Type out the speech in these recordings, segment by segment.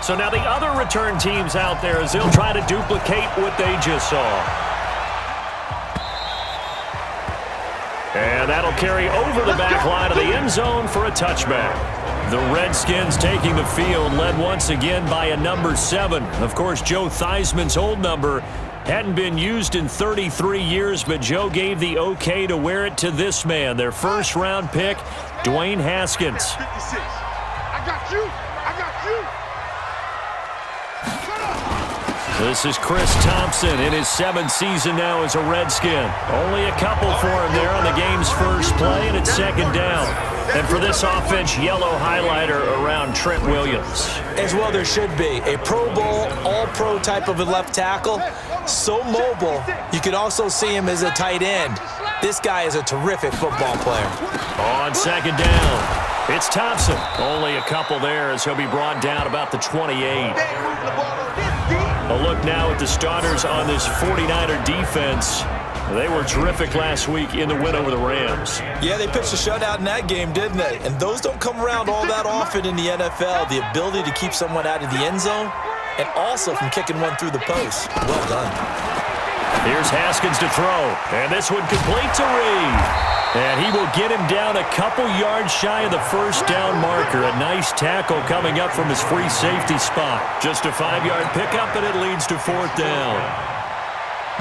So now the other return teams out there as they'll try to duplicate what they just saw. And that'll carry over the back line of the end zone for a touchback. The Redskins taking the field, led once again by a number 7. Of course, Joe Theismann's old number hadn't been used in 33 years, but Joe gave the okay to wear it to this man, their first-round pick, Dwayne Haskins. 56. I got you. This is Chris Thompson in his 7th season now as a Redskin. Only a couple for him there on the game's first play, and it's second down. And for this offense, yellow highlighter around Trent Williams. As well there should be. A Pro Bowl, all-pro type of a left tackle. So mobile, you can also see him as a tight end. This guy is a terrific football player. On second down, it's Thompson. Only a couple there as he'll be brought down about the 28. A look now at the starters on this 49er defense. They were terrific last week in the win over the Rams. Yeah, they pitched a shutout in that game, didn't they? And those don't come around all that often in the NFL. The ability to keep someone out of the end zone and also from kicking one through the post. Well done. Here's Haskins to throw. And this one complete to Reed. And he will get him down a couple yards shy of the first down marker. A nice tackle coming up from his free safety spot. Just a 5-yard pickup, and it leads to 4th down.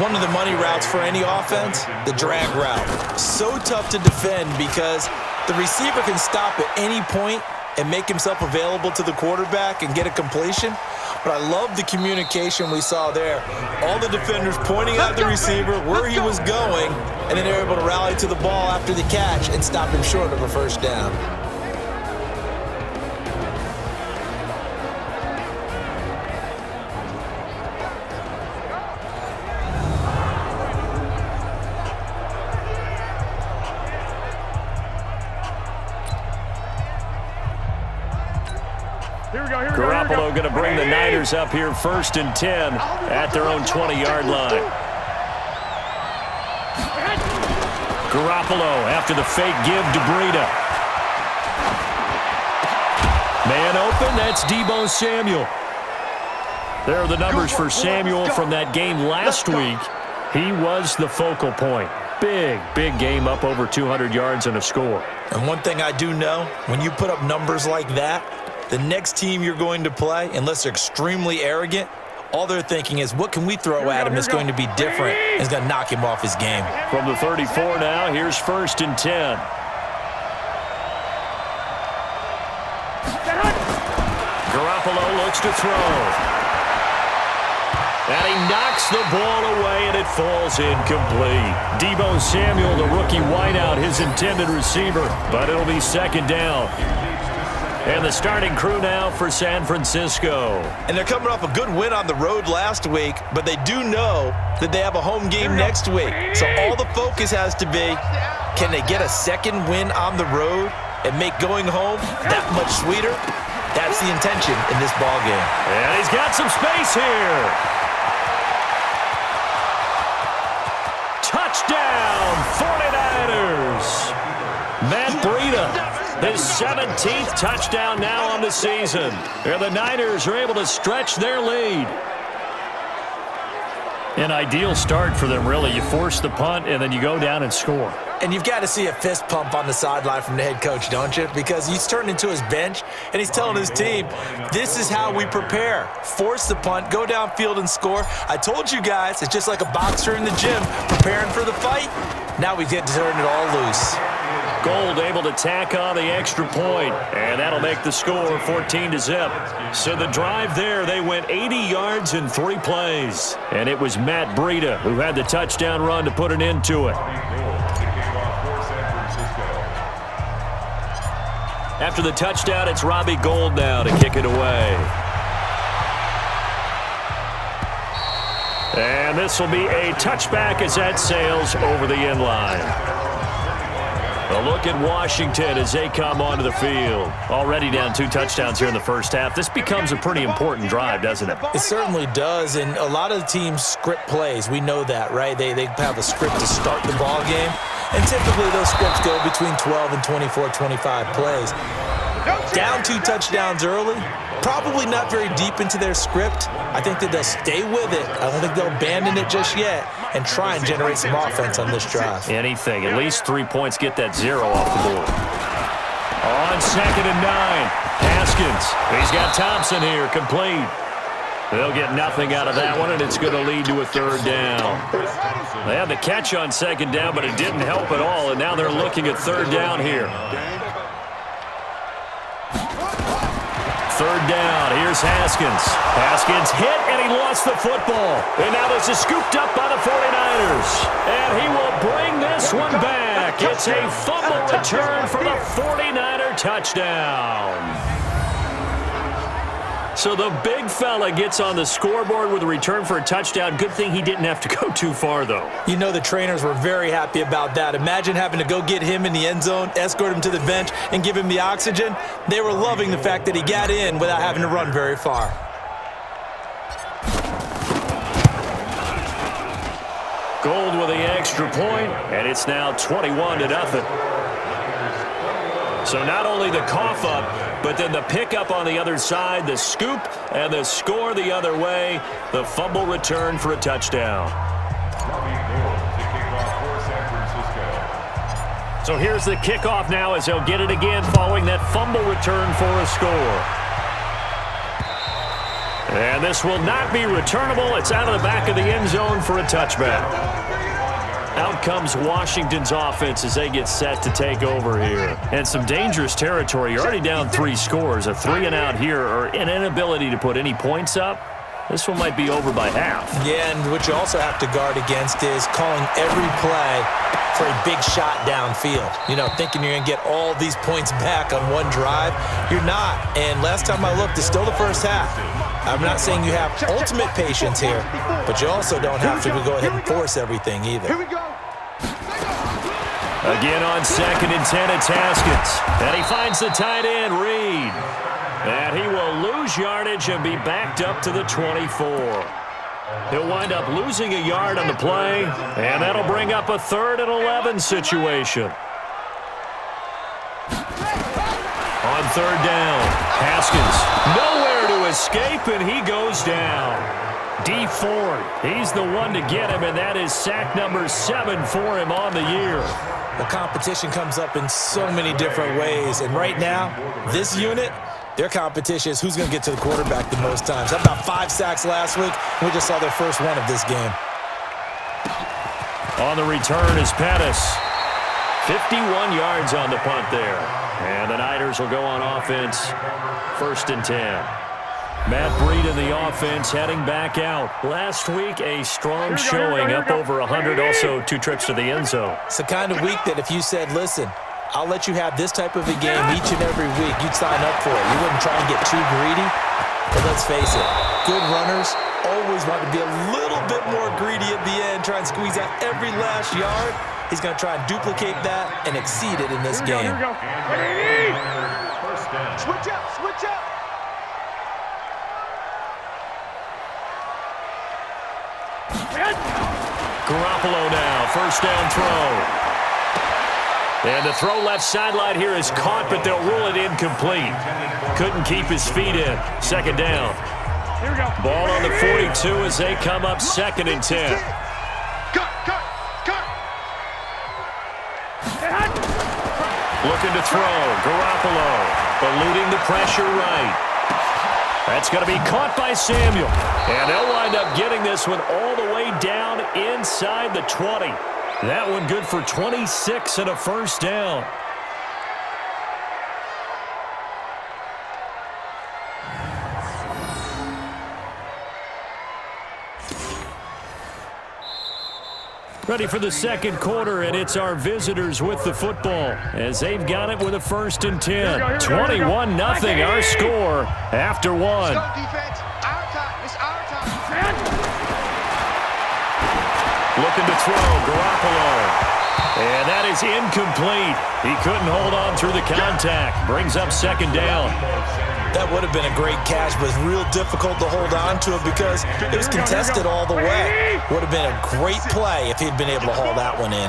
One of the money routes for any offense, the drag route. So tough to defend because the receiver can stop at any point and make himself available to the quarterback and get a completion. But I love the communication we saw there. All the defenders pointing at the receiver where he was going, and then they're able to rally to the ball after the catch and stop him short of a first down. Garoppolo going to bring the Niners up here 1st and 10 at their own 20-yard line. Garoppolo after the fake give to Breida. Man open, that's Deebo Samuel. There are the numbers for Samuel from that game last week. He was the focal point. Big game, up over 200 yards and a score. And one thing I do know, when you put up numbers like that, the next team you're going to play, unless they're extremely arrogant, all they're thinking is, what can we throw at him that's going to be different and is going to knock him off his game? From the 34 now, here's 1st and 10. Garoppolo looks to throw. And he knocks the ball away, and it falls incomplete. Deebo Samuel, the rookie wideout, his intended receiver, but it'll be second down. And the starting crew now for San Francisco. And they're coming off a good win on the road last week, but they do know that they have a home game next week. So all the focus has to be, can they get a second win on the road and make going home that much sweeter? That's the intention in this ball game. And he's got some space here. Touchdown, 49ers. Matt Breida. His 17th touchdown now on the season. And the Niners are able to stretch their lead. An ideal start for them, really. You force the punt, and then you go down and score. And you've got to see a fist pump on the sideline from the head coach, don't you? Because he's turned into his bench, and he's telling his team, this is how we prepare. Force the punt, go downfield and score. I told you guys, it's just like a boxer in the gym preparing for the fight. Now we get to turn it all loose. Gold able to tack on the extra point, and that'll make the score 14-0. So the drive there, they went 80 yards in 3 plays. And it was Matt Breida who had the touchdown run to put an end to it. After the touchdown, it's Robbie Gould now to kick it away. And this will be a touchback as that sails over the end line. A look at Washington as they come onto the field. Already down 2 touchdowns here in the first half. This becomes a pretty important drive, doesn't it? It certainly does, and a lot of the teams script plays. We know that, right? They have a script to start the ball game, and typically those scripts go between 12 and 24, 25 plays. Down 2 touchdowns early, probably not very deep into their script. I think that they'll stay with it. I don't think they'll abandon it just yet and try and generate some offense on this drive. Anything. At least 3 points, get that 0 off the board. On 2nd and 9, Haskins. He's got Thompson here, complete. They'll get nothing out of that one, and it's going to lead to a 3rd down. They had the catch on 2nd down, but it didn't help at all, and now they're looking at 3rd down here. 3rd down, here's Haskins. Haskins hit, and he lost the football. And now this is scooped up by the 49ers. And he will bring this one back. It's a fumble return for the 49er touchdown. So the big fella gets on the scoreboard with a return for a touchdown. Good thing he didn't have to go too far, though. You know the trainers were very happy about that. Imagine having to go get him in the end zone, escort him to the bench, and give him the oxygen. They were loving the fact that he got in without having to run very far. Gold with the extra point, and it's now 21-0. So not only the cough up, but then the pickup on the other side, the scoop, and the score the other way, the fumble return for a touchdown. So here's the kickoff now as they'll get it again following that fumble return for a score. And this will not be returnable. It's out of the back of the end zone for a touchback. Out comes Washington's offense as they get set to take over here. And some dangerous territory. You're already down 3 scores. A 3-and-out here or an inability to put any points up. This one might be over by half. Yeah, and what you also have to guard against is calling every play for a big shot downfield. You know, thinking you're going to get all these points back on one drive. You're not. And last time I looked, it's still the first half. I'm not saying you have ultimate patience here, but you also don't have to go ahead and force everything either. Here we go. Again on 2nd and 10, it's Haskins. And he finds the tight end, Reed. And he will lose yardage and be backed up to the 24. He'll wind up losing a yard on the play, and that'll bring up a 3rd and 11 situation. On 3rd down, Haskins nowhere to escape, and he goes down. D Ford, he's the one to get him, and that is sack number 7 for him on the year. The competition comes up in so many different ways, and right now, this unit, their competition is who's going to get to the quarterback the most times. How about 5 sacks last week? We just saw their first one of this game. On the return is Pettis. 51 yards on the punt there. And the Niners will go on offense, 1st and 10. Matt Breed in the offense heading back out. Last week, a strong showing, up over 100, also 2 trips to the end zone. It's the kind of week that if you said, listen, I'll let you have this type of a game each and every week, you'd sign up for it. You wouldn't try and get too greedy. But let's face it, good runners always want to be a little bit more greedy at the end, try and squeeze out every last yard. He's going to try and duplicate that and exceed it in this game. Here we go. Switch up, switch up. Garoppolo now, 1st down throw. And the throw left sideline here is caught, but they'll rule it incomplete. Couldn't keep his feet in. 2nd down. Here we go. Ball on the 42 as they come up 2nd and 10. Cut. Looking to throw. Garoppolo eluding the pressure right. That's going to be caught by Samuel. And they'll wind up getting this one all the way down inside the 20. That one good for 26 and a 1st down. Ready for the 2nd quarter, and it's our visitors with the football as they've got it with a 1st and 10. 21-0 our score after 1. Let's go, defense. Our time. It's our time. Looking to throw, Garoppolo. And that is incomplete. He couldn't hold on through the contact. Brings up 2nd down. That would have been a great catch, but it's real difficult to hold on to it because it was contested all the way. Would have been a great play if he'd been able to haul that one in.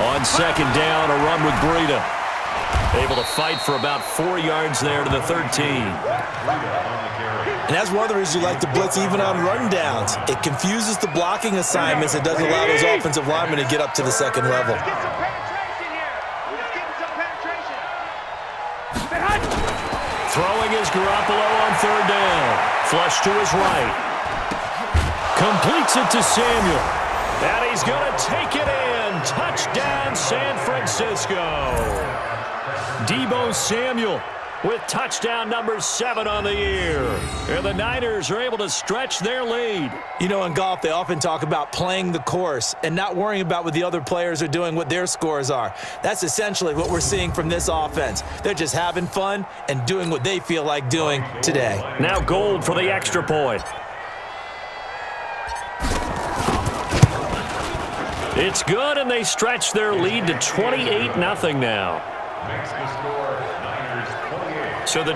On second down, a run with Breida. Able to fight for about 4 yards there to the 13. And that's one of the reasons you like to blitz even on rundowns. It confuses the blocking assignments. It doesn't allow those offensive linemen to get up to the second level. Let's get some penetration here. Let's get some penetration. Throwing is Garoppolo on third down. Flush to his right. Completes it to Samuel. And he's going to take it in. Touchdown, San Francisco. Deebo Samuel with touchdown number 7 on the year. And the Niners are able to stretch their lead. You know, in golf, they often talk about playing the course and not worrying about what the other players are doing, what their scores are. That's essentially what we're seeing from this offense. They're just having fun and doing what they feel like doing today. Now Gold for the extra point. It's good, and they stretch their lead to 28-0 now. So the